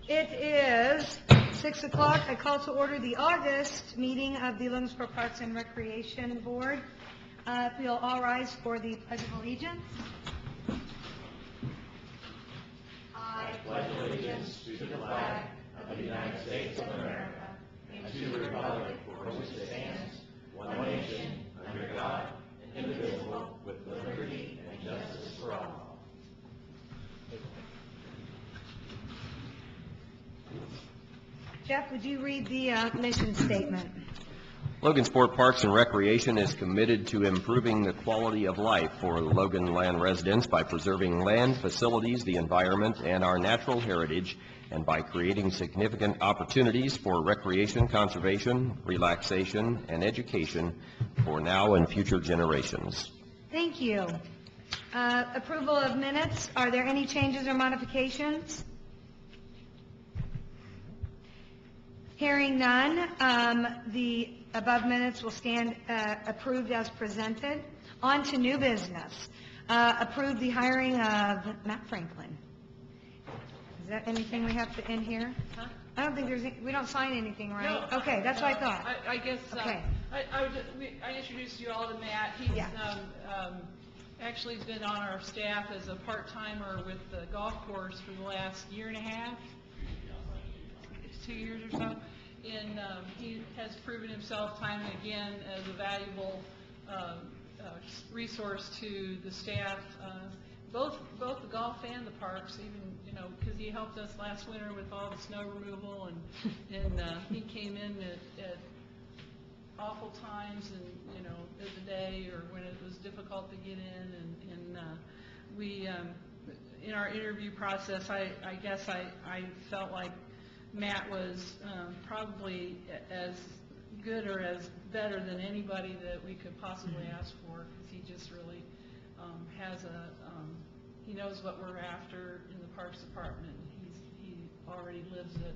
It is 6 o'clock. I call to order the August meeting of the Logansport Parks and Recreation Board. If we'll all rise for the Pledge of Allegiance. I pledge allegiance to the flag of the United States of America and to the republic for which it stands, one nation, under God, indivisible, with liberty and justice for all. Jeff, would you read the mission statement? Logansport Parks and Recreation is committed to improving the quality of life for Logan land residents by preserving land, facilities, the environment, and our natural heritage, and by creating significant opportunities for recreation, conservation, relaxation, and education for now and future generations. Thank you. Approval of minutes. Are there any changes or modifications? Hearing none, the above minutes will stand approved as presented. On to new business. Approve the hiring of Matt Franklin. Is there anything we have to in here? Huh? I don't think we don't sign anything, right? No. Okay, that's what I thought. I guess, Okay. I introduced you all to Matt. He's actually been on our staff as a part-timer with the golf course for the last year and a half. 2 years or so, and he has proven himself time and again as a valuable resource to the staff, both the golf and the parks, even, because he helped us last winter with all the snow removal, and he came in at awful times, and of the day or when it was difficult to get in, and we in our interview process, I guess I felt like Matt was probably as good or as better than anybody that we could possibly ask for, because he just really has he knows what we're after in the Parks Department. He already lives it.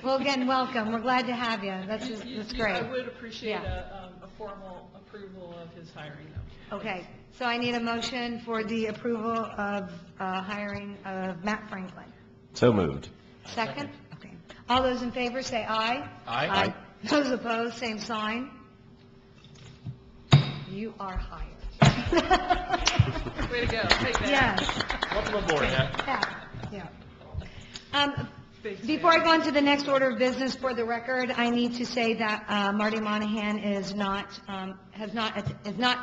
Well, again, welcome. We're glad to have you. That's great. I would appreciate a formal approval of his hiring, though. Okay, so I need a motion for the approval of hiring of Matt Franklin. So moved. Second? Okay. All those in favor say aye. Aye. Those opposed, same sign. You are hired. Way to go. Take that. Yes. Welcome aboard, Matt. Yeah. Before I go on to the next order of business, for the record, I need to say that Marty Monahan is not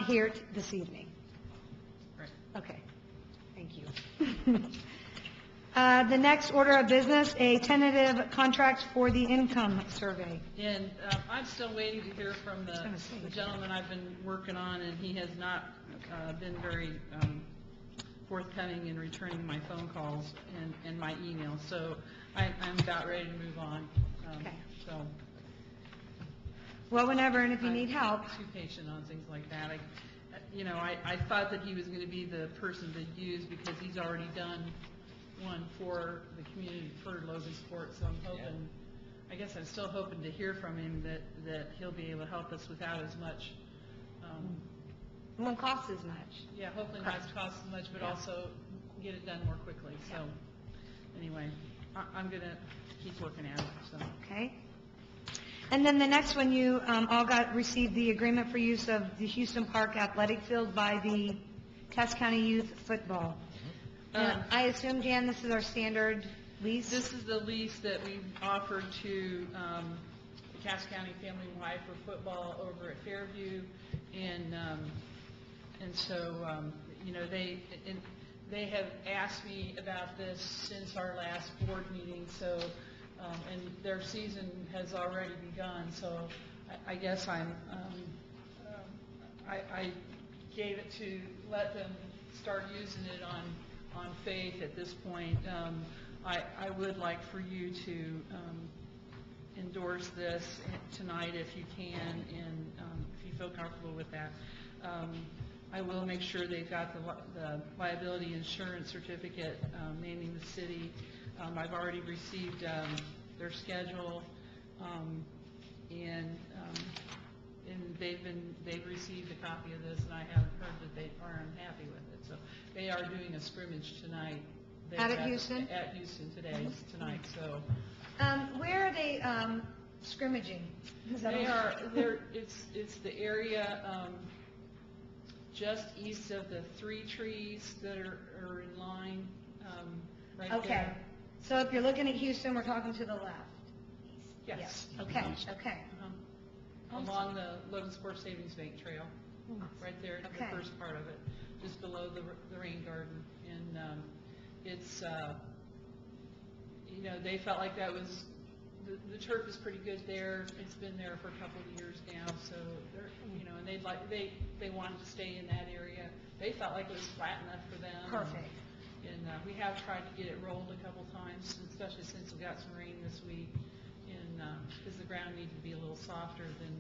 here this evening. Right. Okay. Thank you. The next order of business, a tentative contract for the income survey. And I'm still waiting to hear from the gentleman I've been working on, and he has not been very forthcoming in returning my phone calls and my emails. So I'm about ready to move on. Okay. So. Well, whenever, and if you need help. I'm too patient on things like that. I thought that he was going to be the person to use because he's already done one for the community for Logansport, so I'm hoping, I guess I'm still hoping to hear from him that he'll be able to help us without as much. It won't cost as much. Yeah, hopefully not cost as much, but also get it done more quickly. So anyway, I'm going to keep working at it. So. Okay. And then the next one, you all received the agreement for use of the Houston Park Athletic Field by the Cass County Youth Football. I assume, Jan, this is our standard lease? This is the lease that we offered to the Cass County Family and Y for football over at Fairview, and so they have asked me about this since our last board meeting. So and their season has already begun. So I guess I gave it to let them start using it on faith at this point. I would like for you to endorse this tonight if you can, and if you feel comfortable with that. I will make sure they've got the liability insurance certificate naming the city. I've already received their schedule, and they've received a copy of this, and I haven't heard that they are unhappy with it. So they are doing a scrimmage tonight they're Out at Houston? At Houston tonight, so. Where are they scrimmaging? Is that It's the area just east of the 3 trees that are in line, right there. Okay, so if you're looking at Houston, we're talking to the left? Yes. Okay, okay. Along the Logansport Savings Bank Trail, right there, the Okay. first part of it, just below the rain garden. And it's, they felt like that was, the turf is pretty good there. It's been there for a couple of years now, so they're, and they wanted to stay in that area. They felt like it was flat enough for them. Perfect. And we have tried to get it rolled a couple times, especially since we got some rain this week. And because the ground needed to be a little softer than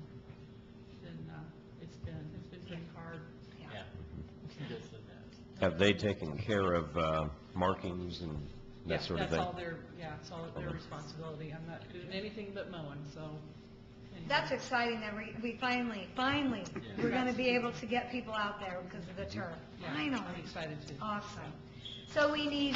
it's been pretty hard. Yeah. Have they taken care of markings and that sort of thing? It's all their responsibility. I'm not doing anything but mowing, so. Anyway. That's exciting that we finally, we're going to be able to get people out there because of the turf. Yeah, Finally. I'm excited too. Awesome. So we need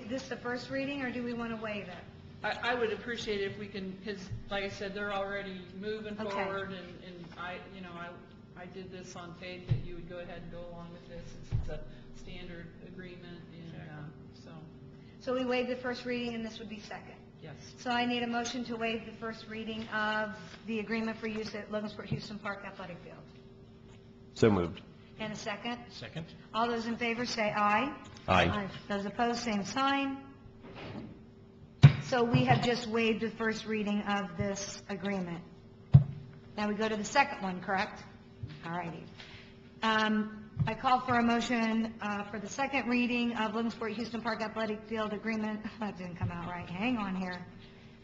this the first reading, or do we want to waive it? I would appreciate it if we can, because like I said, they're already moving Okay. forward, and I did this on faith that you would go ahead and go along with this, since it's a standard agreement, and so, So we waive the first reading, and this would be second. yes. So I need a motion to waive the first reading of the agreement for use at Logansport Houston Park Athletic Field. So moved. And a second? Second? All those in favor say aye. Aye. Those opposed, same sign. So we have just waived the first reading of this agreement. Now we go to the second one, correct? All righty. I call for a motion for the second reading of Logansport Houston Park Athletic Field Agreement. That didn't come out right. Hang on here.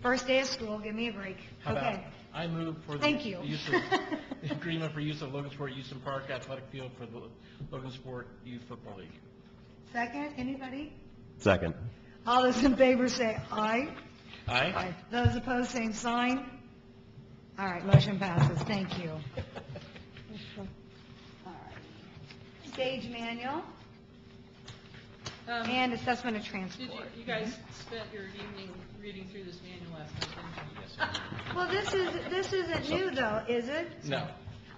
First day of school, give me a break. How about, Okay. I move for Thank the you. use of, the agreement for use of Logansport Houston Park Athletic Field for the Logansport Youth Football League. Second, anybody? Second. All those in favor say aye. Aye? Those opposed, same sign. All right, motion passes. Thank you. All right. Stage manual and assessment of Did transport. you guys spent your evening reading through this manual last night, didn't you? Yes. Well, this isn't new though, is it? No.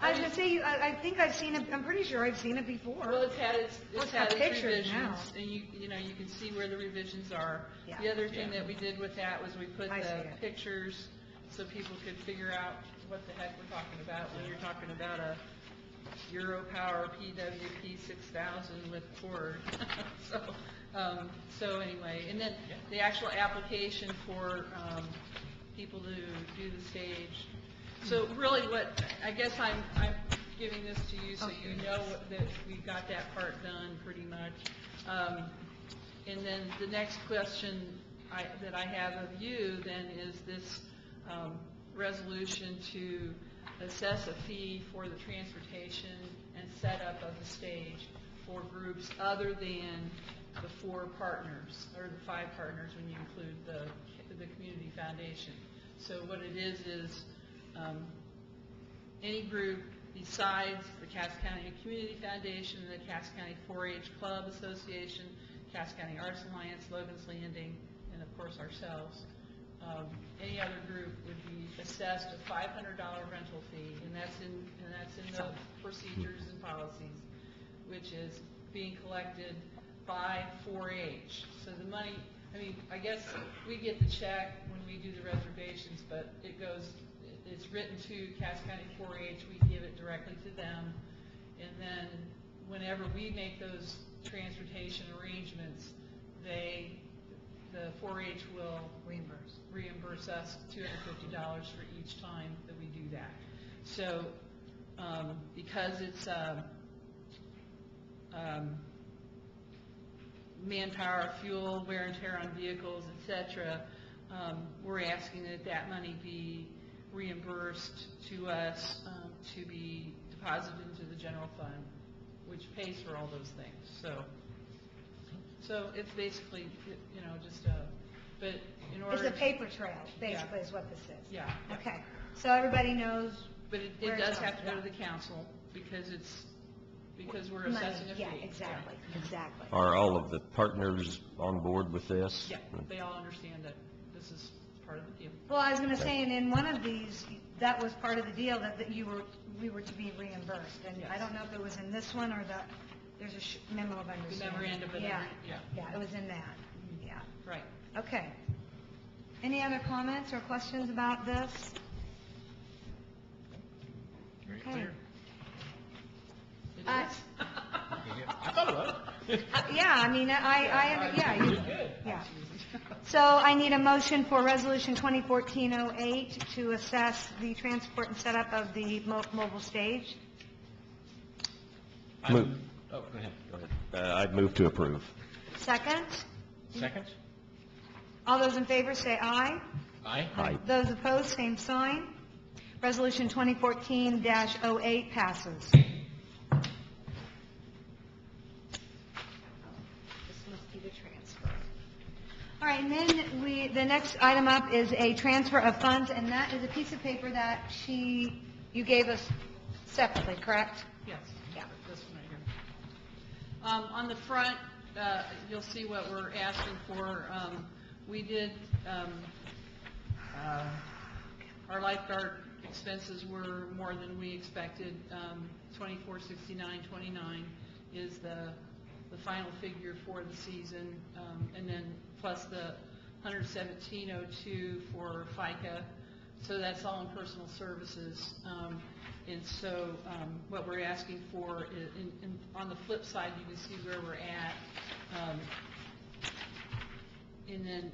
I was gonna say, I think I've seen it, I'm pretty sure I've seen it Well, before. it's had its pictures revisions, now. and you can see where the revisions are. Yeah. The other thing that we did with that was we put I see the it. pictures so people could figure out what the heck we're talking about when you're talking about a Europower PWP 6000 with cord. So anyway, and then the actual application for people to do the stage. So really I guess I'm giving this to you so you know that we got that part done pretty much. And then the next question that I have of you then is this resolution to assess a fee for the transportation and setup of the stage for groups other than the 4 partners, or the 5 partners when you include the community foundation. So what it is any group besides the Cass County Community Foundation, the Cass County 4-H Club Association, Cass County Arts Alliance, Logan's Landing, and of course ourselves, any other group would be assessed a $500 rental fee, and that's in the procedures and policies, which is being collected by 4-H. So the money, I guess we get the check when we do the reservations, but it's written to Cass County 4-H, we give it directly to them, and then whenever we make those transportation arrangements, the 4-H will reimburse us $250 for each time that we do that. So because it's manpower, fuel, wear and tear on vehicles, etc., we're asking that money be reimbursed to us to be deposited into the general fund, which pays for all those things. So it's basically, just but in order. It's a paper trail, basically, is what this is. Yeah. Okay, so everybody knows. But it where does it's have to go from. to the council because because we're Money, assessing a fee. yeah, exactly, exactly. Are all of the partners on board with this? Yeah, they all understand that this is part of the deal. Well, I was going to say, and in one of these, that was part of the deal, that we were to be reimbursed. And I don't know if it was in this one or there's a memo of understanding. The memorandum of Yeah, agreement, yeah. yeah, it was in that, yeah. Right. Okay. Any other comments or questions about this? Very Okay. clear. It Uh, is. I thought it was. Yeah, I mean, yeah, Good. yeah. So I need a motion for Resolution 2014-08 to assess the transport and setup of the mobile stage. Move. Oh, go ahead. Go ahead. I'd move to approve. Second? Second? All those in favor say aye. Aye. Aye. Those opposed, same sign. Resolution 2014-08 passes. This must be the transfer. All right, and then the next item up is a transfer of funds, and that is a piece of paper that you gave us separately, correct? Yes. Yeah. This one right here. On the front, you'll see what we're asking for. We did, our lifeguard expenses were more than we expected. $2469.29 is the final figure for the season, and then plus the $117.02 for FICA. So that's all in personal services. And so what we're asking for is, on the flip side, you can see where we're at. And then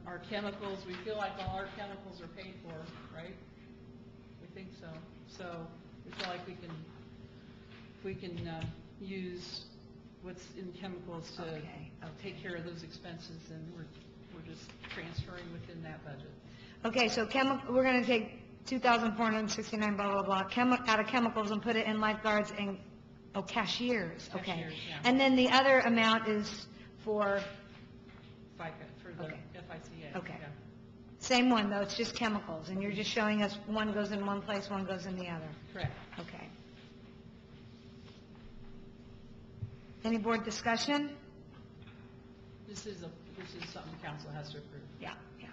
our chemicals, we feel like all our chemicals are paid for, right? We think so. So we feel like we can use what's in chemicals to take care of those expenses, and we're just transferring within that budget. Okay, so we're going to take 2,469, blah, blah, blah, out of chemicals and put it in lifeguards and, cashiers, okay. Cashiers, yeah. And then the other amount is for, FICA, for the Okay. FICA. Okay. Yeah. same one though, it's just chemicals, and you're just showing us one goes in one place, one goes in the other. Correct. Okay. Any board discussion? This is something the council has to approve. Yeah, yeah.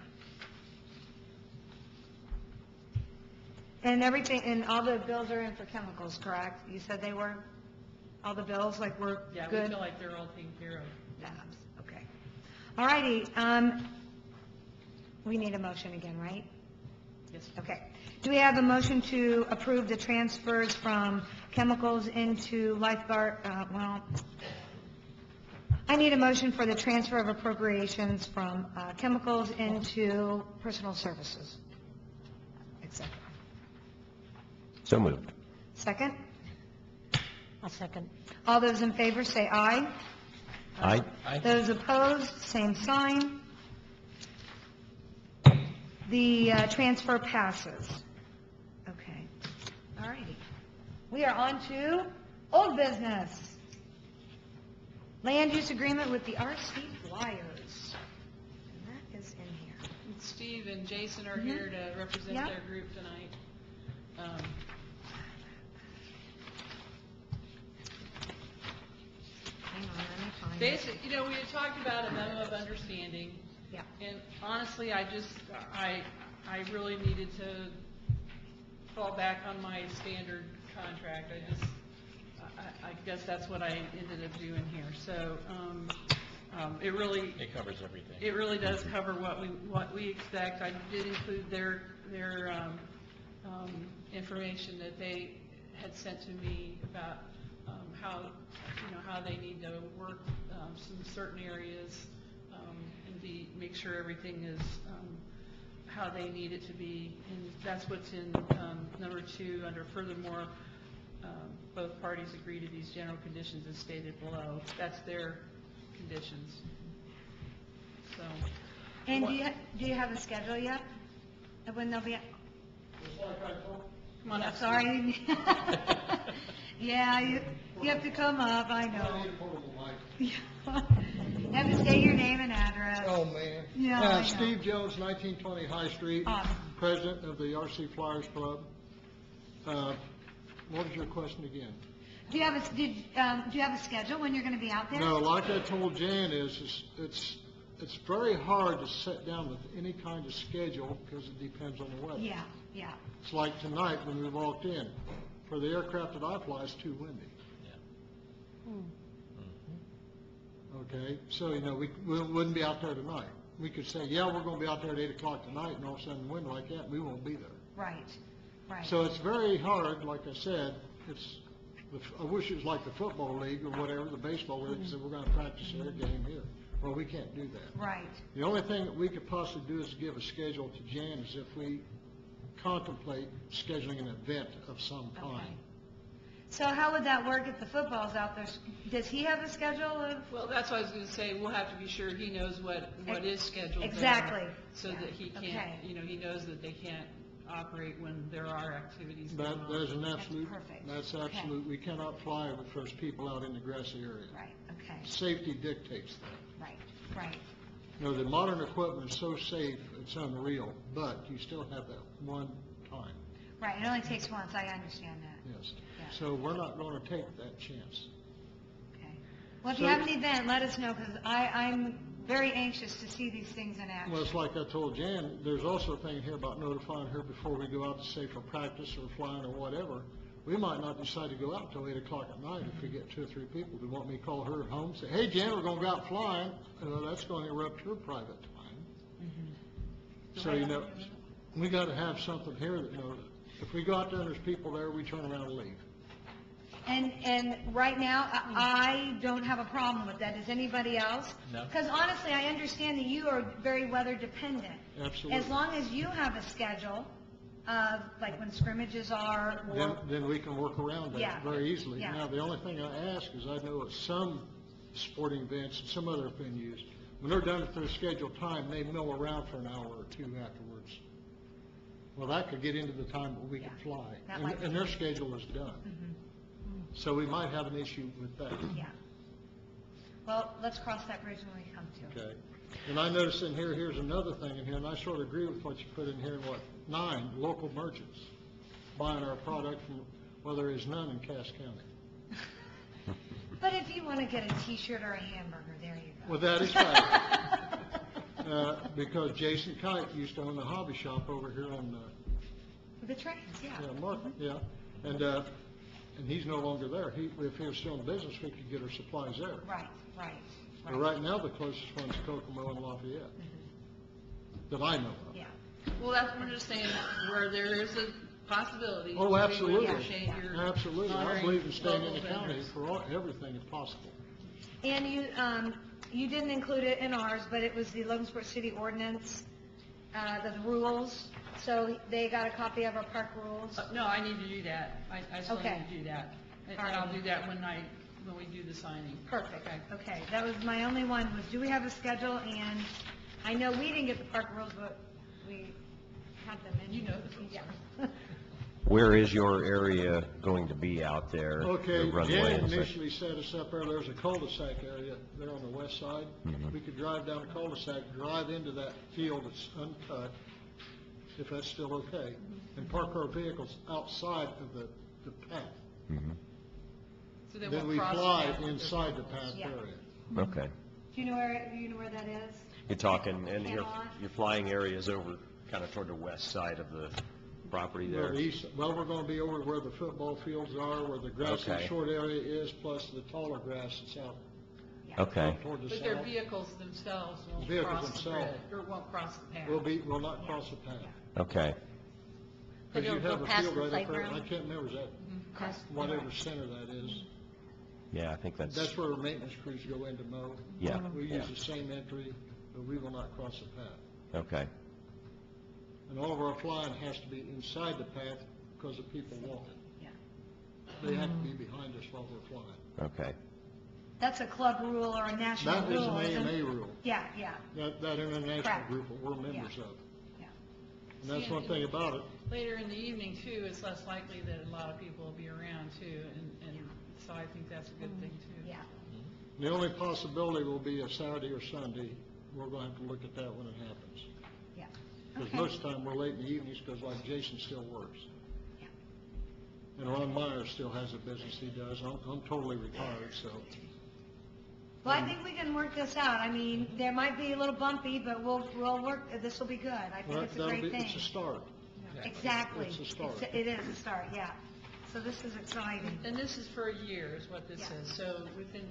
And everything, and all the bills are in for chemicals, correct? You said they were? All the bills, like, were Yeah, good? we feel like they're all taken care of. Labs, okay. All righty, we need a motion again, right? Yes. Okay. Do we have a motion to approve the transfers from chemicals into lifeguard, I need a motion for the transfer of appropriations from chemicals into personal services, et cetera. So moved. Second? I'll second. All those in favor say aye. Aye. Aye. Those opposed, same sign. The transfer passes. Okay. All righty. We are on to old business. Land use agreement with the RC Flyers. And that is in here. And Steve and Jason are here to represent Yeah. their group tonight. Hang on, let me find it. Basic, we had talked about a memo of understanding, Yeah. and honestly, I really needed to fall back on my standard contract. I guess that's what I ended up doing here. So, it really, It covers everything. it really does cover what we expect. I did include their information that they had sent to me about how they need to work some certain areas and make sure everything is how they need it to be. And that's what's in number 2 under furthermore. Both parties agree to these general conditions as stated below. That's their conditions. So, And do you have a schedule yet? Of when they'll be? come on up. Sorry. Yeah, you have to come up, I know. You have to state your name and address. Oh, man. Yeah, I know. Steve Jones, 1920 High Street, Awesome. President of the RC Flyers Club. What is your question again? Do you have do you have a schedule when you're going to be out there? No, like I told Jan, it's very hard to set down with any kind of schedule because it depends on the weather. Yeah, yeah. It's like tonight when we walked in. For the aircraft that I fly, it's too windy. Okay, so, you know, we wouldn't be out there tonight. We could say, yeah, we're going to be out there at 8 o'clock tonight, and all of a sudden wind like that, we won't be there. Right, right. So it's very hard, like I said, I wish it was like the football league or whatever, the baseball league, said we're going to practice their game here. Well, we can't do that. Right. The only thing that we could possibly do is give a schedule to Jan, is if we contemplate scheduling an event of some kind. Okay. So how would that work if the football's out there? Does he have a schedule of? Well, that's what I was going to say, we'll have to be sure he knows what is scheduled there. Exactly. So Yeah. that he can't, Okay. you know, he knows that they can't operate when there are activities going That, on. there's an absolute, perfect. that's Okay. absolute, we cannot fly if there's people out in the grassy area. Right, okay, Safety dictates that. right, right. You know, the modern equipment is so safe, it's unreal, but you still have that one time, Right, it only takes once, I understand that. yes. Yeah. So we're not going to take that chance. Okay. Well, if you So- have an event, let us know, because I'm very anxious to see these things in action. Well, it's like I told Jan, there's also a thing here about notifying her before we go out to say for practice or flying or whatever. We might not decide to go out till 8 o'clock at night if we get 2 or 3 people who want me to call her at home, say, hey, Jan, we're going to go out flying. That's going to interrupt her private time. So, you know, we got to have something here that, you know, if we go out there and there's people there, we turn around and leave. And right now, I don't have a problem with that. Does anybody else? No. Because honestly, I understand that you are very weather dependent. Absolutely. As long as you have a schedule of, like, when scrimmages are, or, Then we can work around Yeah. that very easily. Yeah. Now, the only thing I ask is, I know at some sporting events and some other venues, when they're done at their scheduled time, they mill around for an hour or two afterwards. Well, that could get into the time that we Yeah. can fly, That might be- and their schedule is done. So we might have an issue with that. yeah. Well, let's cross that bridge when we come to it. Okay. And I noticed in here, here's another thing in here, and I sort of agree with what you put in here, 9, local merchants buying our product from, well, there is none in Cass County. But if you want to get a T-shirt or a hamburger, there you go. Well, that is right. Because Jason Kite used to own the hobby shop over here on, The trains, yeah. Market, yeah. And he's no longer there. If he was still in business, we could get our supplies there. Right, right, But right. right now, the closest one's Kokomo and Lafayette, that I know of. Yeah. Well, that's, we're just saying, where there is a possibility. Oh, we would absolutely. appreciate your Absolutely. I honoring believe in staying in the local county vendors. for everything if possible. And you didn't include it in ours, but it was the Logansport City Ordinance, the rules. So they got a copy of our park rules. No, I need to do that. I still Okay. need to do that. And All right. I'll do that when we do the signing. Perfect. Okay. Okay, that was my only one, was do we have a schedule? And I know we didn't get the park rules, but we have them in. You know the rules. Yeah. Where is your area going to be out there? Okay, the runway Jan and such? initially set us up there, there's a cul-de-sac area there on the west side. Mhm. We could drive down the cul-de-sac, drive into that field that's uncut, if that's still okay, and park our vehicles outside of the path. Mhm. So they Then won't we cross fly paths with their inside the vehicles. path Yeah. area. Okay. Do you know where that is? You're talking, and Cannot. your flying area is over kind of toward the west side of the property Well, there? the east, well, we're gonna be over where the football fields are, where the grassy Okay. short area is, plus the taller grass that's out Okay. toward the But their south. vehicles themselves won't Vehicles cross the themselves. grid, or won't cross the path. We'll not cross the path. Okay. But Because you it'll have go a past field the right up there, playground? I can't remember, is that Past- whatever center that is? Yeah, I think That's that's, where our maintenance crews go in to mow. yeah, We yeah. use the same entry, but we will not cross the path. Okay. And all of our flying has to be inside the path because of people walking. Yeah. They have to be behind us while we're flying. Okay. That's a club rule or a national That is rule, an isn't it? AMA rule, Yeah, yeah, that international Correct. group that we're members of. yeah. And that's one thing about it. Later in the evening too, it's less likely that a lot of people will be around too, and so I think that's a good thing too. Yeah. The only possibility will be a Saturday or Sunday. We're going to have to look at that when it happens. Yeah. Because Okay. most of the time, we're late in the evenings because like Jason still works. And Ron Meyer still has a business he does. I'm totally retired, so. Well, I think we can work this out. I mean, there might be a little bumpy, but we'll work, this will be good. I think it's a great thing. It's a start. Exactly. It's a start. It is a start, yeah. So this is exciting. And this is for a year, is what this Yeah. is. So within,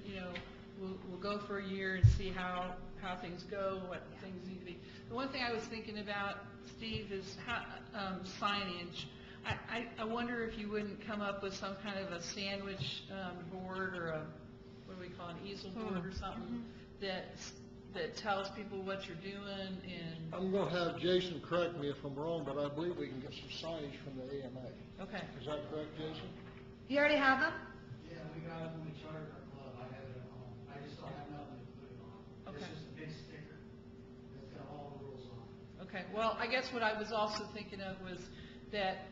we'll go for a year and see how things go, what things need to be. The one thing I was thinking about, Steve, is signage. I wonder if you wouldn't come up with some kind of a sandwich board or a, what do we call it, an easel board or something that tells people what you're doing and, I'm gonna have Jason correct me if I'm wrong, but I believe we can get some signage from the AMA. okay. Is that correct, Jason? You already have them? Yeah, we got it when we chartered our club, I have it at home, I just don't have nothing to put it on. Okay. It's just a big sticker, it's got all the rules on it. Okay, well, I guess what I was also thinking of was that,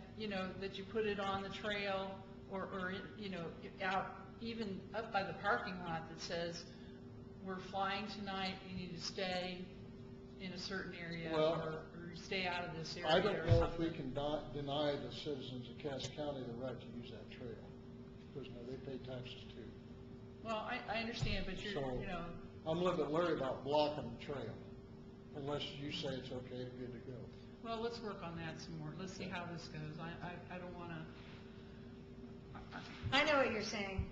that you put it on the trail or out, even up by the parking lot that says, we're flying tonight, you need to stay in a certain area Well, or stay out of this area I or don't something. know if we can deny the citizens of Cass County the right to use that trail, because they pay taxes too. Well, I understand, but you're, So, I'm a little bit worried about blocking the trail, unless you say it's okay, good to go. well, let's work on that some more. Let's see how this goes. I don't want to, I know what you're saying.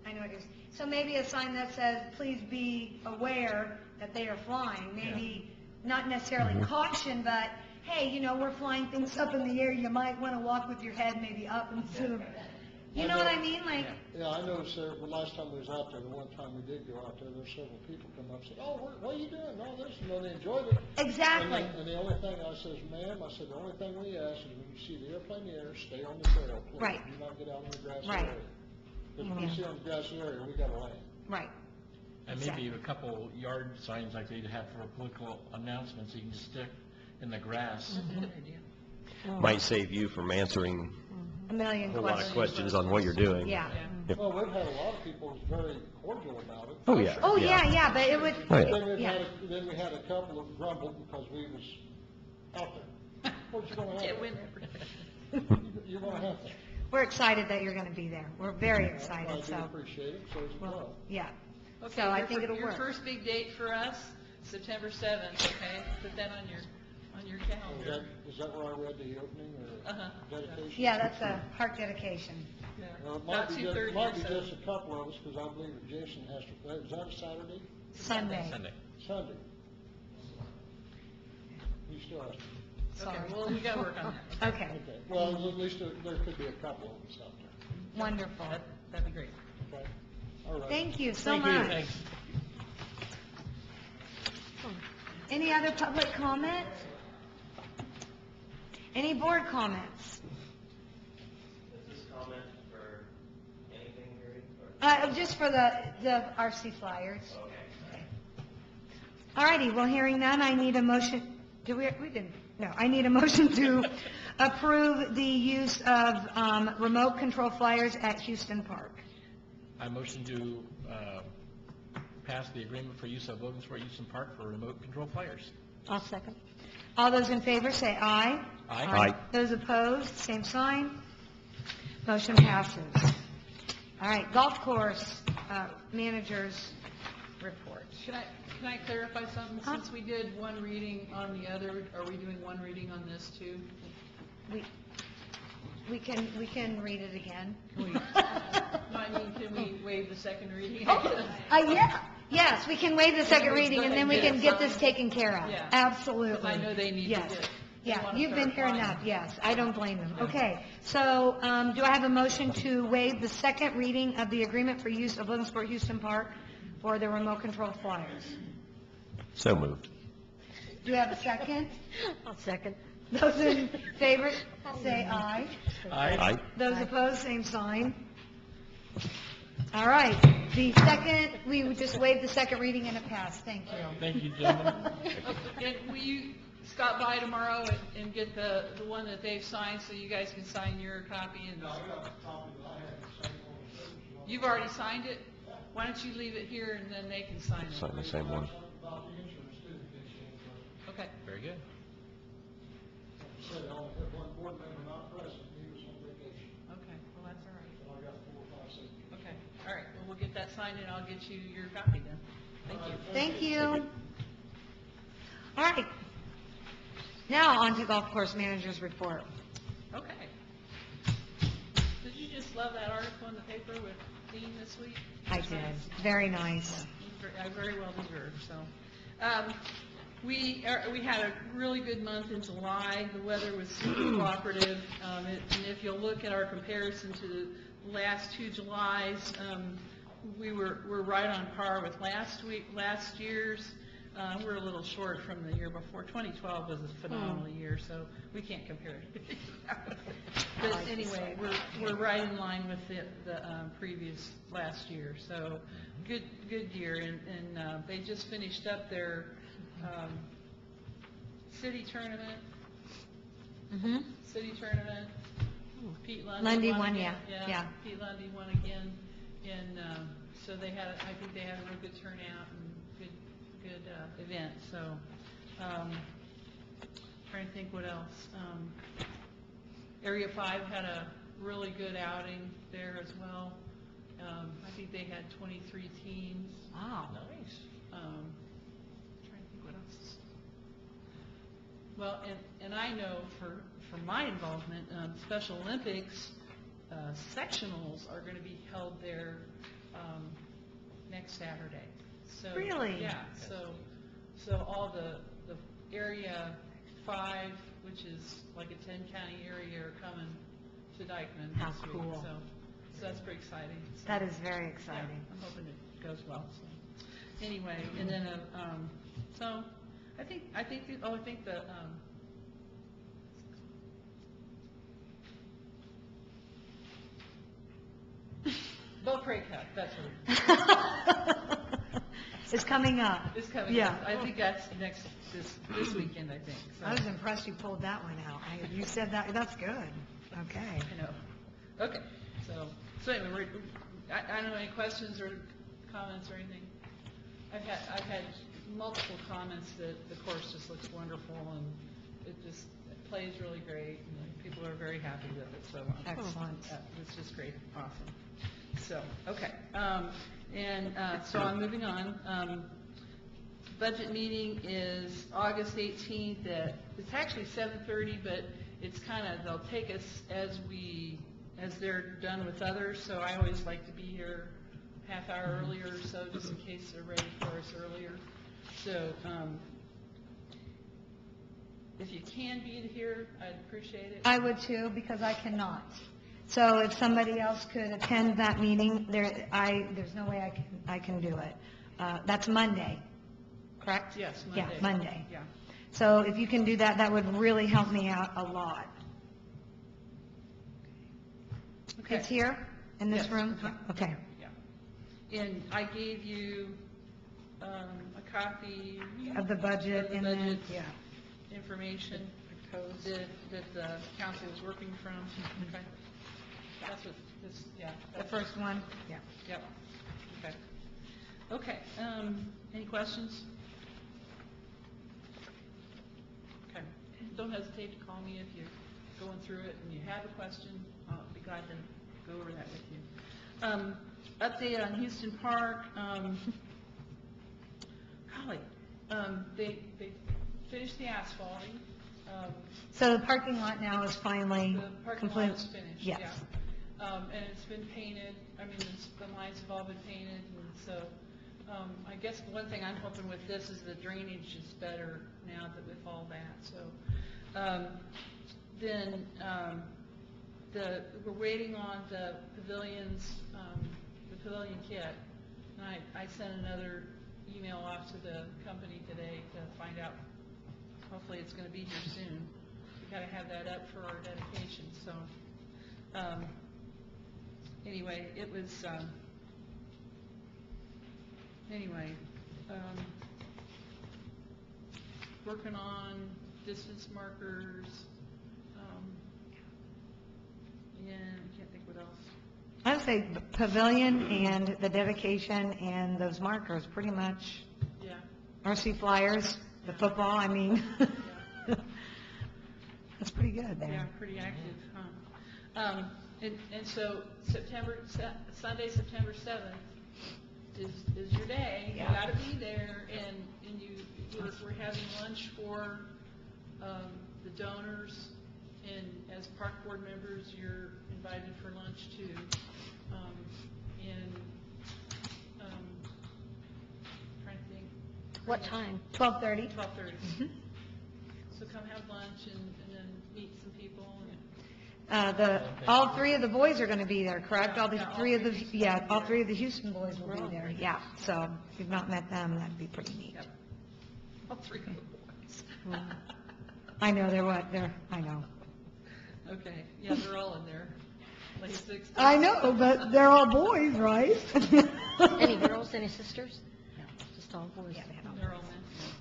I know what you're saying. So maybe a sign that says, please be aware that they are flying. Maybe not necessarily caution, but, hey, we're flying things up in the air. You might want to walk with your head maybe up instead of, you know what I mean? Like, Yeah, I noticed there, the last time we was out there, the one time we did go out there, there were several people come up and said, oh, what are you doing? All this, they enjoyed it. exactly. And the only thing I says, ma'am, I said, the only thing we ask is when you see the airplane in the air, stay on the trail, please. Right. Do not get out in the grassy Right. area. Because when you see on the grassy area, we got to land. Right. And maybe a couple yard signs like they have for political announcements, you can just stick in the grass. good idea. Might save you from answering A million a whole lot of questions. questions on what you're doing. Yeah. If- Well, we've had a lot of people who's very cordial about it. Oh, yeah. Oh, yeah, but it would, Oh, yeah. Then we had a couple of grumbled because we was out there. What you gonna have? Can't win You're gonna have to. We're excited that you're going to be there. We're very I excited, do so, appreciate it, so is the well, club. yeah. Okay, So I think it'll Your work. first big date for us, September 7th, okay? Put that on your calendar. Is that where I read the opening or Uh-huh. dedication? Yeah, that's a park dedication. Yeah. Well, it About might be 2:30 might be or so. just a couple of us, because I believe that Jason has to, is that a Saturday? Sunday. Sunday. Sunday. He still has to. Okay, Sorry. well, we got to work on that. Okay, Okay, well, at least there could be a couple of us out there, wonderful. That'd be great. okay? All right. Thank you so Thank you. much. Thanks. Any other public comment? Any board comments? Is this comment for anything, Gary? Just for the RC Flyers. Okay. All righty, well, hearing none, I need a motion, we didn't, no, I need a motion to approve the use of remote control flyers at Houston Park. I motion to pass the agreement for use of Logansport Houston Park for remote control flyers. I'll second. All those in favor say aye. Aye. Those opposed, same sign. Motion passes. All right, golf course managers report. Can I clarify something? Since we did one reading on the other, are we doing one reading on this too? We can read it again. No, I mean, can we waive the second reading? I guess? Yeah, yes, we can waive the second reading, and then we can get this taken care of. Yeah. Absolutely. Because I know they need to Yes. get. they Yeah, wanna you've been start here flying. enough, yes, I don't blame them. Okay, so, do I have a motion to waive the second reading of the agreement for use of Logansport Houston Park for the remote control flyers? So moved. Do you have a second? I'll second. Those in favor, say aye. Aye. Those opposed, same sign. All right, the second, we would just waive the second reading and it passed, thank you. Thank you, gentlemen. And will you stop by tomorrow and get the one that they've signed so you guys can sign your copy? And You've already signed it? Why don't you leave it here and then they can sign it? Sign the same one. Okay. Very good. Said I only had one board member not present, he was on vacation. Okay, well, that signed and I'll get you your copy then. Thank you. Thank you. All right. Now on to golf course manager's report. Okay. Did you just love that article in the paper with Dean this week? I did. Very nice. Very well deserved, so. We had a really good month in July. The weather was super cooperative. And if you'll look at our comparison to the last 2 Julys, we're right on par with last year's. We're a little short from the year before. 2012 was a phenomenal year, so we can't compare it. But anyway, we're right in line with the previous last year. So good year, and they just finished up their city tournament. Mm-hmm. City tournament. Pete Lundy won, again. yeah. Pete Lundy won again, and so I think they had a real good turnout and good event. So, trying to think what else. Area 5 had a really good outing there as well. I think they had 23 teams. Wow. Nice. Trying to think what else. Well, and I know for my involvement, Special Olympics sectionals are going to be held there next Saturday. So, Really? Yeah. So all the area 5, which is like a 10-county area, are coming to Dykeman How this week. cool. So that's pretty exciting. So, That is very yeah, exciting. I'm hoping it goes well. So. Anyway, and then so I think the Boat Parade Cup. That's what It's coming up. it's coming. Yeah. Up. I think that's this weekend. I think. So. I was impressed you pulled that one out. You said that, that's good. Okay. I know. Okay. So anyway, I don't know any questions or comments or anything. I've had multiple comments that the course just looks wonderful and it plays really great and people are very happy with it. So Excellent. It's just great. Awesome. So okay. So I'm moving on. Budget meeting is August 18th it's actually 7:30, but it's they'll take us as they're done with others, so I always like to be here half hour earlier or so, just in case they're ready for us earlier. So, if you can be here, I'd appreciate it. I would too, because I cannot. So if somebody else could attend that meeting, there's no way I can do it. That's Monday, correct? Yes, Monday. Yeah, Monday. Yeah. So if you can do that, that would really help me out a lot. Okay. It's here, in this Yes, room? uh-huh. Okay. Yeah. And I gave you a copy Of the budget Of the and then, budget. yeah. information that the council is working from. Okay. That's what this, yeah. The first one? Yeah. Yep. Okay. Okay. Any questions? Okay. Don't hesitate to call me if you're going through it and you have a question. I'll be glad to go over that with you. Update on Houston Park. Golly, they finished the asphalting. So the parking lot now is finally The parking complete? lot is finished, Yes. yeah. And it's been painted, the lines have all been painted, and so, I guess one thing I'm hoping with this is the drainage is better now that with all that, so. We're waiting on the pavilion kit, and I sent another email off to the company today to find out, hopefully it's gonna be here soon. We gotta have that up for our dedication, so, anyway, it was, working on distance markers, and I can't think what else. I would say pavilion and the dedication and those markers, pretty much. Yeah, RC Flyers, the football, that's pretty good yeah, there. pretty active, huh? And so Sunday, September 7th, is your day. You Yeah. gotta be there, and we're having lunch for, the donors, and as park board members, you're invited for lunch too. Trying to think. What time? 12:30. 12:30. Mhm. So come have lunch and then meet some people. All three of the boys are going to be there, correct? All Yeah, all three of the, three of the yeah, Houston all boys. three of the Houston boys will be Really? there, yeah. So if you've not met them, that'd be pretty neat. Yep. All three of the boys. I know, I know. Okay, yeah, they're all in there. Late 60s. I know, but they're all boys, right? Any girls, any sisters? No, just all boys. Yeah, they have all They're all in.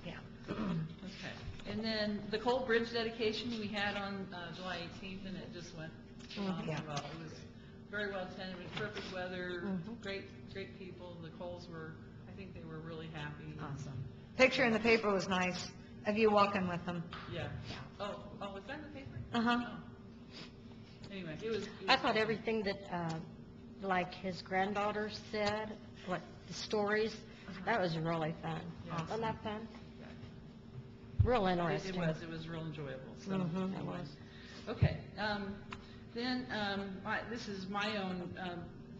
Yeah. Okay. And then the Cole Bridge dedication we had on July 18th, and it just went phenomenally Yeah. well. It was very well attended, with perfect weather, great people. The Coles were, I think they were really happy. Awesome. Picture in the paper was nice of you walking with them. Yeah. Oh, was that in the paper? Uh-huh. Oh. Anyway, it was. I thought everything that, like his granddaughter said, what, the stories, that was really fun. Yeah. Wasn't that fun? Real interesting. It was real enjoyable, so. Mhm, it anyway. was. Okay, then, this is my own,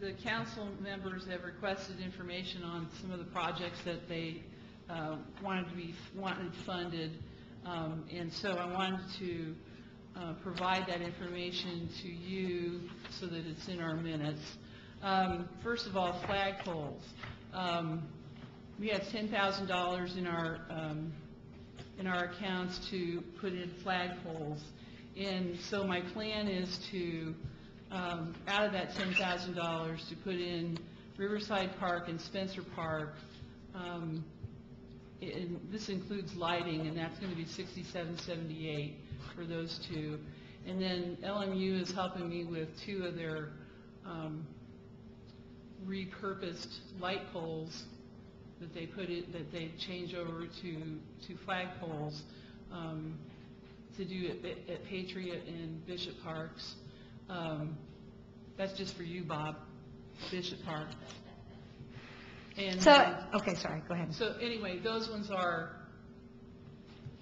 the council members have requested information on some of the projects that they wanted funded, and so I wanted to provide that information to you so that it's in our minutes. First of all, flagpoles. We have $10,000 in our accounts to put in flagpoles. And so my plan is to, out of that $10,000, to put in Riverside Park and Spencer Park. And this includes lighting, and that's going to be $67.78 for those two. And then LMU is helping me with two of their repurposed light poles that they they change over to flagpoles to do at Patriot and Bishop Parks. That's just for you, Bob, Bishop Park. And So, okay, sorry, go ahead. so anyway, those ones are,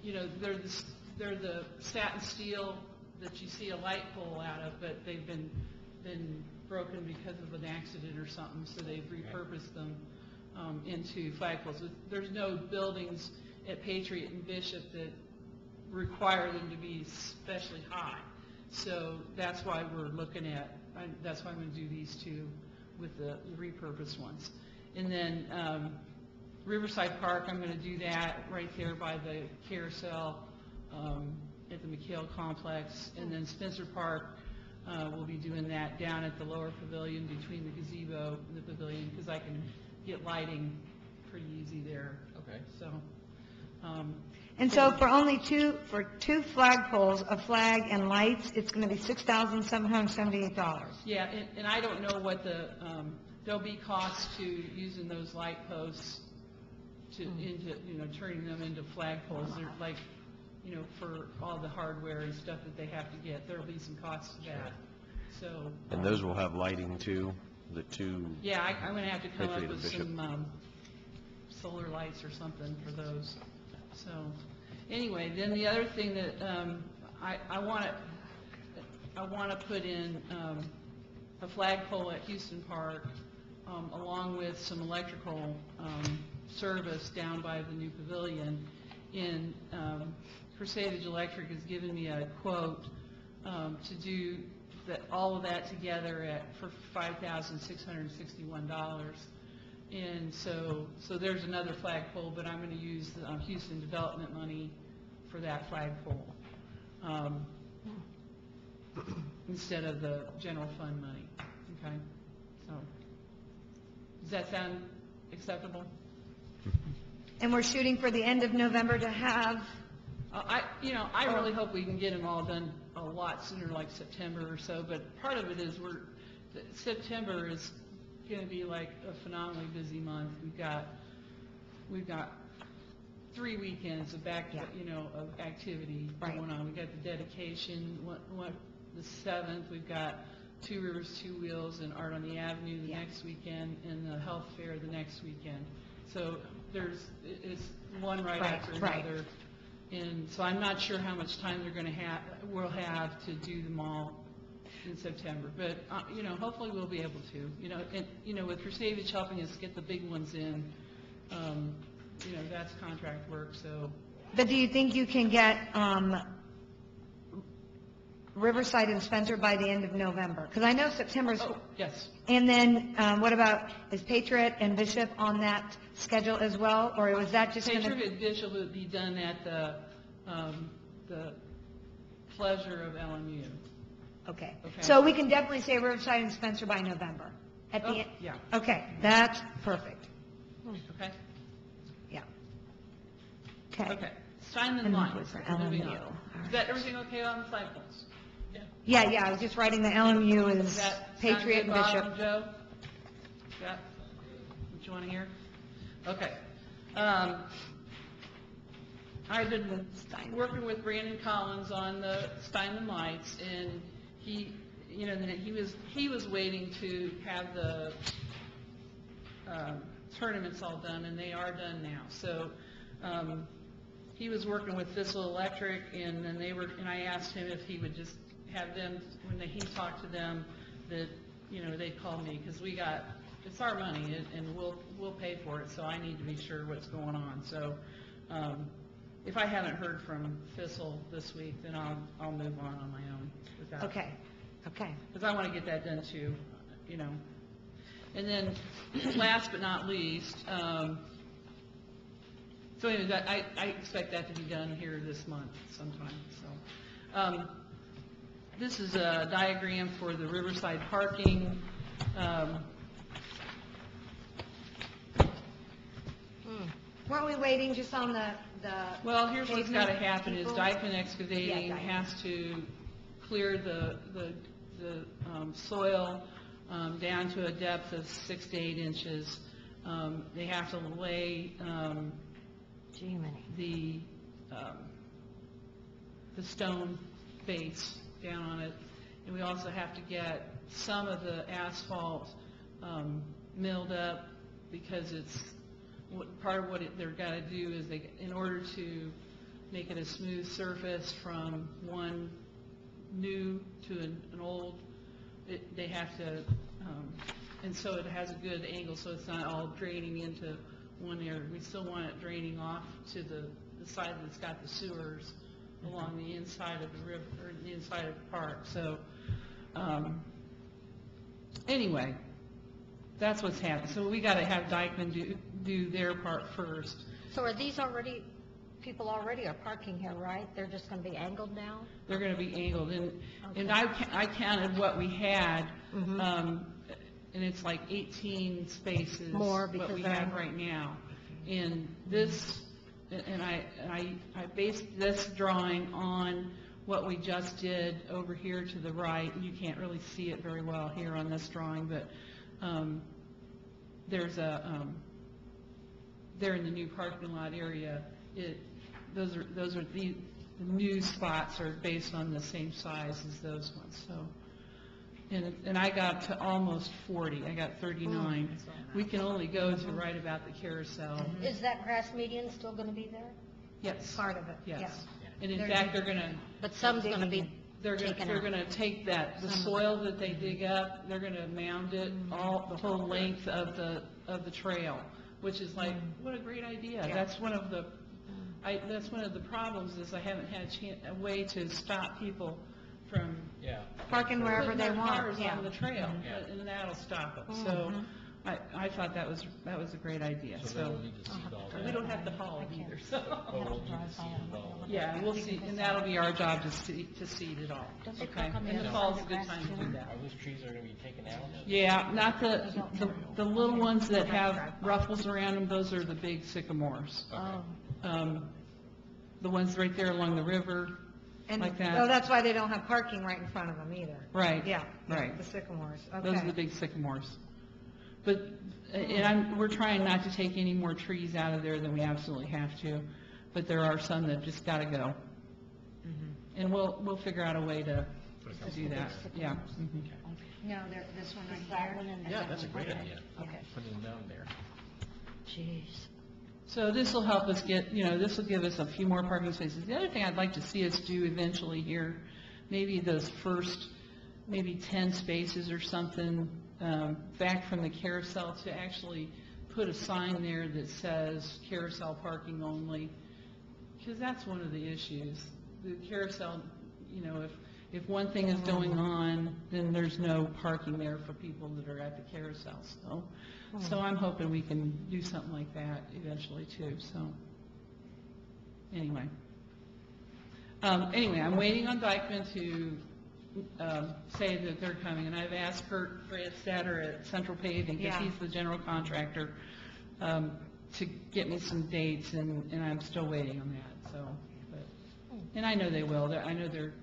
they're the satin steel that you see a light pole out of, but they've been broken because of an accident or something, so they've repurposed them into flagpoles. There's no buildings at Patriot and Bishop that require them to be especially high. So that's why we're looking at, that's why I'm going to do these two with the repurposed ones. And then Riverside Park, I'm going to do that right there by the carousel at the McHale Complex. And then Spencer Park, we'll be doing that down at the lower pavilion between the gazebo and the pavilion, because I can get lighting pretty easy there. Okay. So, And so for only two flagpoles, a flag and lights, it's going to be $6,778. yeah, and I don't know what there'll be costs to using those light posts turning them into flagpoles. They're like, for all the hardware and stuff that they have to get, there'll be some costs to that. So. And those will have lighting too, the two, Yeah, I'm going to have to come up Patriot and with Bishop. some solar lights or something for those. So, anyway, then the other thing that I want to put in a flagpole at Houston Park, along with some electrical service down by the new pavilion. And Crusadage Electric has given me a quote to do all of that together for $5,661. And so there's another flagpole, but I'm going to use the Houston development money for that flagpole instead of the general fund money. Okay, so does that sound acceptable? And we're shooting for the end of November to have, I really hope we can get them all done a lot sooner, like September or so. But part of it is September is going to be like a phenomenally busy month. We've got 3 weekends of of activity going on. We got the dedication, the 7th. We've got Two Rivers, Two Wheels, and Art on the Avenue the next weekend, and the health fair the next weekend. So it's one right after another. And so I'm not sure how much time we'll have to do them all in September. But, hopefully we'll be able to. And, with Crusavage helping us get the big ones in, that's contract work, so. But do you think you can get Riverside and Spencer by the end of November? Because I know September's... Oh, yes. And then what about, is Patriot and Bishop on that schedule as well? Or was that just going to... Patriot and Bishop would be done at the pleasure of LMU. Okay. Okay. So we can definitely say Riverside and Spencer by November? At the end? Yeah. Okay, that's perfect. Okay? Yeah. Okay. Okay. Steinman And Lines. for Moving LMU. on. All Is that everything okay on the cycles? Yeah, I was just writing the LMU Does is that Patriot and sound good, Bishop. Bob and Joe? Is that what you want to hear? Okay. I've been working with Brandon Collins on the Steinman Lights, and he was waiting to have the tournaments all done, and they are done now. So he was working with Thistle Electric, and then and I asked him if he would just have them, when he talked to them, that, they'd call me, because it's our money, and we'll pay for it, so I need to be sure what's going on. So if I haven't heard from Thistle this week, then I'll move on my own with that. Okay. Because I want to get that done too, And then, last but not least, so anyways, I expect that to be done here this month sometime, so. This is a diagram for the Riverside parking. Weren't we waiting just on the Well, here's what's got to happen is people? Dyckman Excavating Yeah, Dyckman. has to clear the soil down to a depth of 6 to 8 inches. They have to lay the stone base down on it, and we also have to get some of the asphalt milled up, because it's part of what they're got to do is in order to make it a smooth surface from one new to an old, they have to, and so it has a good angle, so it's not all draining into one area. We still want it draining off to the side that's got the sewers along the inside of the river, or the inside of the park. So, anyway, that's what's happening. So we got to have Dyckman do their part first. So are these people already are parking here, right? They're just going to be angled now? They're going to be angled, and I counted what we had, and it's like 18 spaces More what because we they're have angled. right now. And this, and I based this drawing on what we just did over here to the right. You can't really see it very well here on this drawing, but there's there in the new parking lot area. Those are the new spots are based on the same size as those ones. So, and I got to almost 40. I got 39. We can only go to right about the carousel. Is that grass median still going to be there? Yes. part of it? Yes. Yeah. And in fact, they're going to. But some's going to be They're taken going out. to take the soil that they dig up, they're going to mound it the whole length of the trail, which is like, what a great idea. That's one of the problems is I haven't had a way to stop people from Parking wherever putting they their want, cars yeah. on the trail, and that'll stop it. So I thought that was a great idea. So So they'll need to seed all that. we don't have to haul it either, so. Oh, we'll need to seed it all. Yeah, we'll see, and that'll be our job to seed it all, Does it okay? come on the And the other fall's a side good of the time to grass do too? that. Are those trees that are going to be taken out? Yeah, not the little ones that have ruffles around them, those are the big sycamores. Oh, The ones right there along the river, And, like that. oh, that's why they don't have parking right in front of them either. Right. Yeah. Right. The sycamores, Those are the okay. big sycamores. But, we're trying not to take any more trees out of there than we absolutely have to, but there are some that just gotta go. And we'll figure out a way to do that, yeah. Mhm. No, this one right Is that here. one in and Yeah, that that's a one great right idea. there. Okay. Putting them down there. Jeez. So this will help us get, this will give us a few more parking spaces. The other thing I'd like to see us do eventually here, maybe those first, maybe 10 spaces or something, back from the carousel, to actually put a sign there that says carousel parking only, because that's one of the issues. The carousel, if one thing is going on, then there's no parking there for people that are at the carousel. So I'm hoping we can do something like that eventually too, so, anyway. I'm waiting on Dykeman to say that they're coming, and I've asked Kurt Satter at Central Paving, because Yeah. he's the general contractor, to get me some dates, and I'm still waiting on that, so, and I know they will. I know they're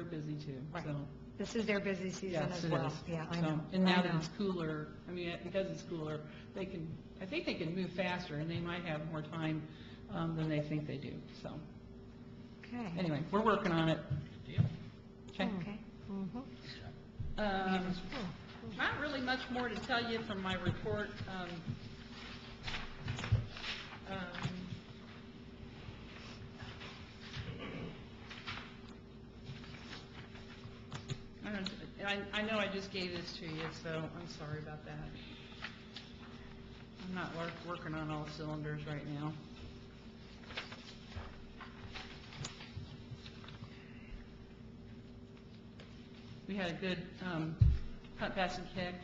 busy too, Right. so. This is their busy season Yes, as it well. is. Yeah, I So, know. and now I that know. it's cooler, because it's cooler, I think they can move faster, and they might have more time than they think they do, so. Okay. Anyway, we're working on it. Okay. Okay. Mhm. Not really much more to tell you from my report. I know I just gave this to you, so I'm sorry about that. I'm not working on all cylinders right now. We had a good punt, pass, and kick.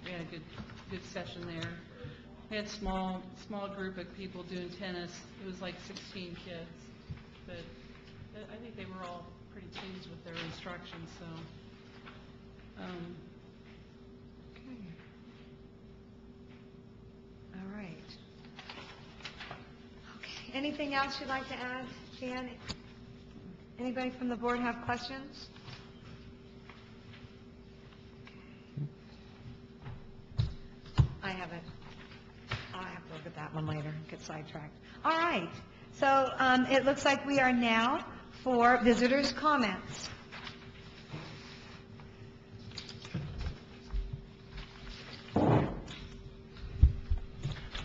We had a good session there. We had small group of people doing tennis. It was like 16 kids, but I think they were all pretty pleased with their instruction. So, Okay. All right. Okay. Anything else you'd like to add, Jan? Anybody from the board have questions? I haven't. I'll have to look at that one later, get sidetracked. All right, so it looks like we are now for visitors' comments.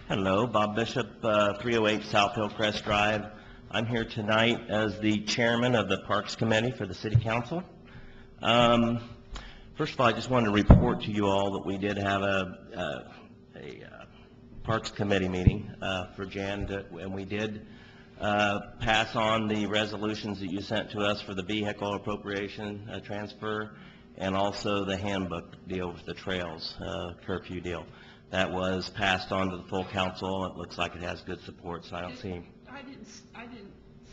Hello, Bob Bishop, 308 South Hillcrest Drive. I'm here tonight as the chairman of the Parks Committee for the City Council. First of all, I just wanted to report to you all that we did have a Parks Committee meeting for Jan, and we did pass on the resolutions that you sent to us for the vehicle appropriation transfer, and also the handbook deal with the trails, curfew deal. That was passed on to the full council. It looks like it has good support, so I don't see. I didn't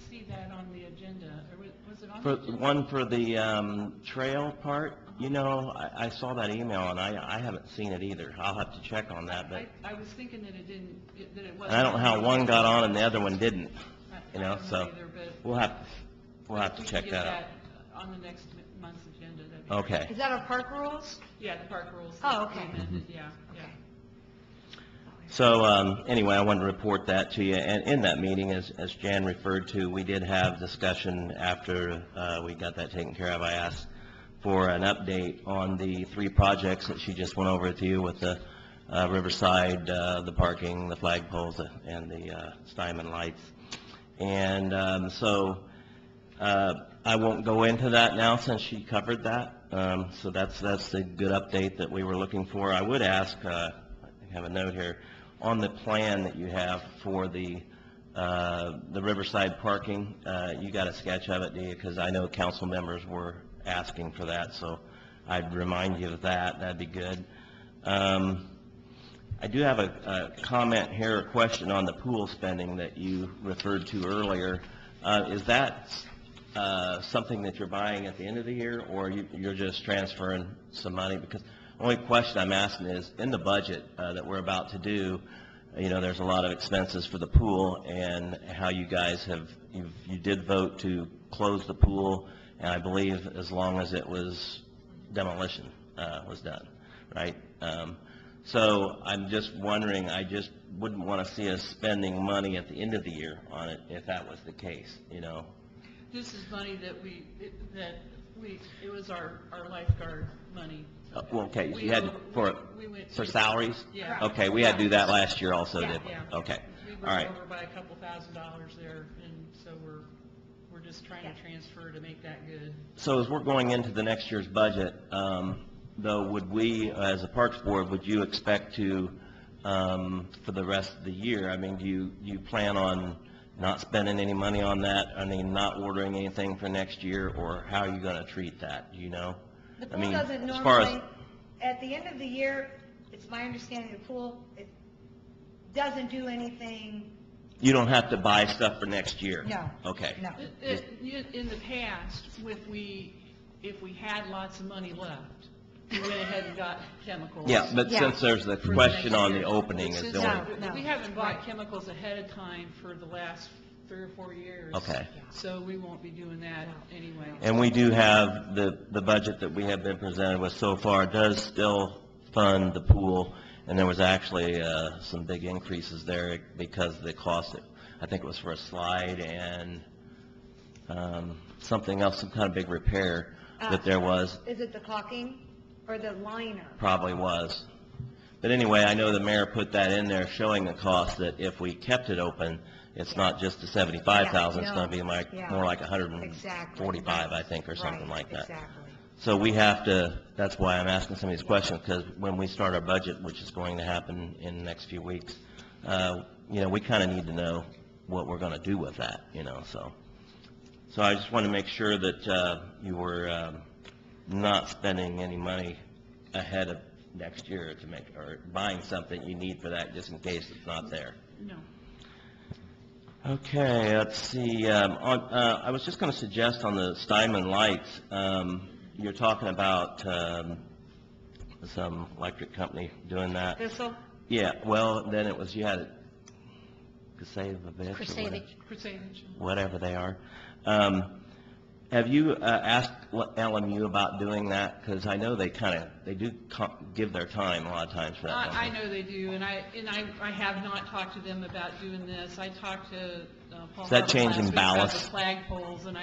see that on the agenda. Or was it on For the agenda? one for the trail part, I saw that email and I haven't seen it either. I'll have to check on that, but I was thinking that it didn't, that it wasn't. and I don't know how one got on and the other one didn't. I don't know So either, but we'll have to we check can that get out. that on the next month's agenda. That'd be great. Okay. Is that our park rules? Yeah, the park rules. Oh, okay. Amended, yeah. So anyway, I wanted to report that to you. And in that meeting, as Jan referred to, we did have discussion after we got that taken care of. I asked for an update on the 3 projects that she just went over with you, with the Riverside, the parking, the flagpoles, and the Steinman lights. And so I won't go into that now since she covered that. So that's the good update that we were looking for. I would ask, I have a note here, on the plan that you have for the Riverside parking, you got a sketch of it, do you? Because I know council members were asking for that, so I'd remind you of that. That'd be good. I do have a comment here, a question on the pool spending that you referred to earlier. Is that something that you're buying at the end of the year, or you're just transferring some money? Because the only question I'm asking is, in the budget that we're about to do, there's a lot of expenses for the pool, and how you guys you did vote to close the pool, and I believe as long as it was demolition was done, right? So I'm just wondering, I just wouldn't want to see us spending money at the end of the year on it if that was the case, This is money that it was our lifeguard money Well, okay, We you had, over- we went for to- salaries? Yeah. Okay, we had to do that last year also, Yeah, didn't we? yeah. Okay, We all right. went over by a couple $1,000s there, and so we're just trying to transfer to make that good. So as we're going into the next year's budget, though, would we, as a Parks Board, would you expect to, for the rest of the year, I mean, do you plan on not spending any money on that? I mean, not ordering anything for next year, or how are you going to treat that, do you know? The I pool mean, doesn't as far as- normally, at the end of the year, it's my understanding the pool, it doesn't do anything, You don't have to buy stuff for next year? no. Okay. No. In the past, if we had lots of money left, we went ahead and got chemicals. Yeah, but Yeah. since there's the for the question next on the year. opening is Since the only... No. We haven't bought Right. chemicals ahead of time for the last 3 or 4 years. Okay. So we won't be doing that anyway. And we do have, the budget that we have been presented with so far does still fund the pool, and there was actually some big increases there because the cost, I think it was for a slide and something else, some kind of big repair that there was, Is it the caulking or the liner? probably was. But anyway, I know the mayor put that in there showing the cost, that if we kept it open, it's not just the 75,000, it's Yeah, going to no. be like, Yeah. more like Exactly. 145, I think, or something Right, like that. Exactly. So we have to, that's why I'm asking some of these questions, because when we start our budget, which is going to happen in the next few weeks, we kind of need to know what we're going to do with that, so. So I just want to make sure that you were not spending any money ahead of next year to make, or buying something you need for that, just in case it's not there. No. Okay, let's see, I was just going to suggest on the Steinman lights, you're talking about some electric company doing that. Thistle? Yeah, well, then it was, you had Kasavich, Krasavich. whatever they are. Have you asked LMU about doing that? Because I know they do give their time a lot of times for that. don't I they? know they do, and I have not talked to them about doing this. I talked to Paul Is that Harper changing last week about ballast? the flagpoles, and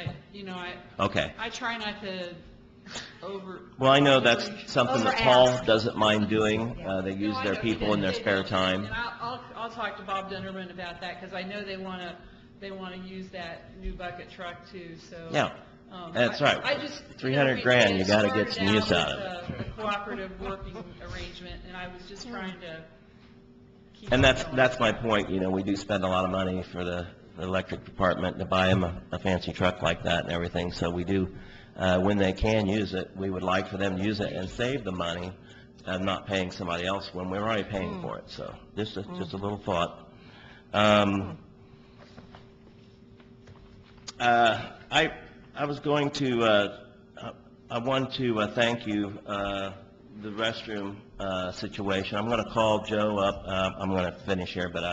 Okay. I try not to Well, I know that's something that Paul Over-ask. doesn't mind doing. They No, use I their know people in their they spare do. time. And I'll talk to Bob Dunderman about that, because I know they want to use that new bucket truck too, so. Yeah, that's right. I just. 300 grand, you gotta get some use out of it. it. A cooperative working arrangement, and I was just trying to keep. And it going. that's my point, we do spend a lot of money for the electric department to buy them a fancy truck like that and everything, so we do, when they can use it, we would like for them to use it and save the money and not paying somebody else when we're already paying for it, so just a little thought. I was going to, I want to thank you, the restroom situation. I'm going to call Joe up. I'm going to finish here, but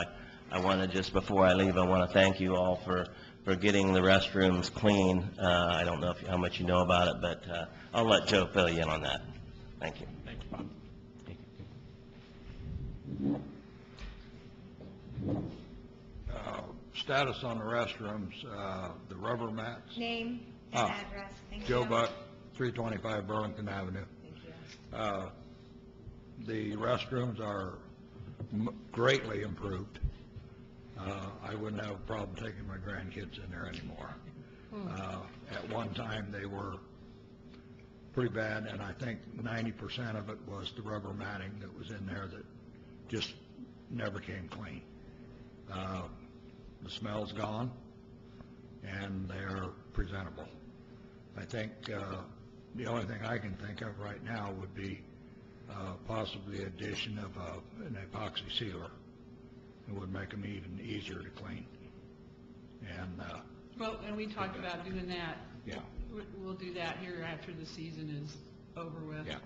I want to just, before I leave, I want to thank you all for getting the restrooms clean. I don't know how much you know about it, but I'll let Joe fill you in on that. Thank you. Thank you, Bob. Status on the restrooms, the rubber mats. Name and Ah, address. Thank Joe you. Buck, 325 Burlington Avenue. Thank you. The restrooms are greatly improved. I wouldn't have a problem taking my grandkids in there anymore. At one time, they were pretty bad, and I think 90% of it was the rubber matting that was in there that just never came clean. The smell's gone, and they're presentable. I think the only thing I can think of right now would be possibly addition of an epoxy sealer. It would make them even easier to clean. And, Well, and we talked about doing that. yeah, We'll do that here after the season is over with. yeah.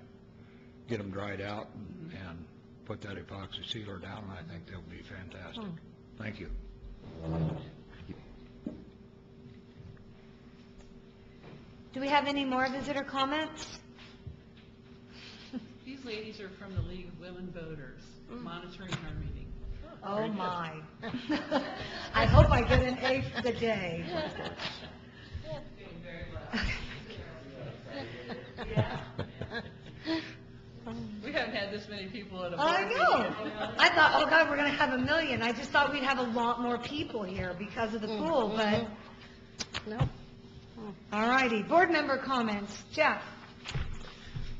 Get them dried out and put that epoxy sealer down, and I think they'll be fantastic. Thank you. Do we have any more visitor comments? These ladies are from the League of Women Voters, monitoring our meeting. Oh, my. I hope I get an A for the day. this many people at a board I meeting. know. I thought, oh God, we're gonna have 1 million. I just thought we'd have a lot more people here because of the pool, but, Nope. all righty. Board member comments. Jeff?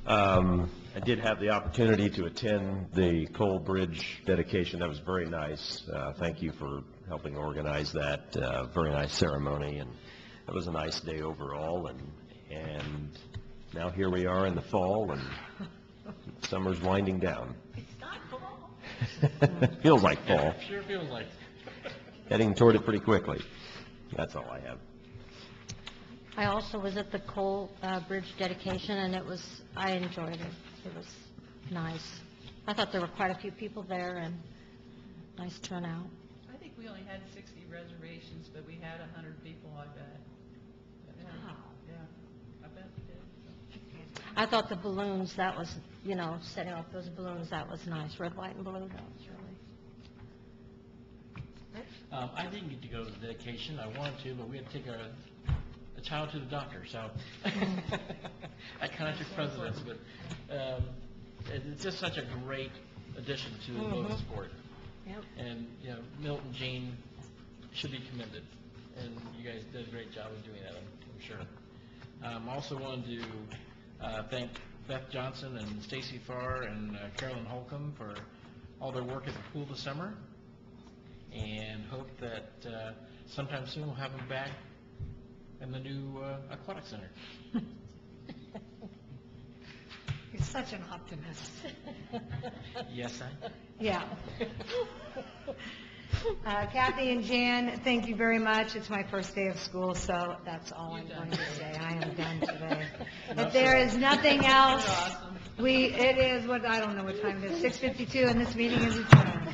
I did have the opportunity to attend the Cole Bridge dedication. That was very nice. Thank you for helping organize that. Very nice ceremony, and it was a nice day overall. And now here we are in the fall, and summer's winding down. It's not fall. Feels like fall. Sure feels like. Heading toward it pretty quickly. That's all I have. I also was at the Cole Bridge dedication, and I enjoyed it. It was nice. I thought there were quite a few people there, and nice turnout. I think we only had 60 reservations, but we had 100 people, I bet. Yeah. Wow. Yeah, I bet we did. I thought the balloons, that was, setting off those balloons, that was nice. Red, white, and blue, that was really... I didn't get to go to the dedication. I wanted to, but we had to take a child to the doctor, so I kind of took precedence. But it's just such a great addition to Logansport. Yep. And, Milt and Jean should be commended. And you guys did a great job of doing that, I'm sure. I also wanted to thank Beth Johnson and Stacy Farr and Carolyn Holcomb for all their work at the pool this summer, and hope that sometime soon we'll have them back in the new aquatic center. You're such an optimist. Yes, I. Yeah. Kathy and Jan, thank you very much. It's my first day of school, so that's all I'm going to say. I am done today. If there is nothing else, Awesome. it is what, I don't know what time it is, 6:52, and this meeting is adjourned.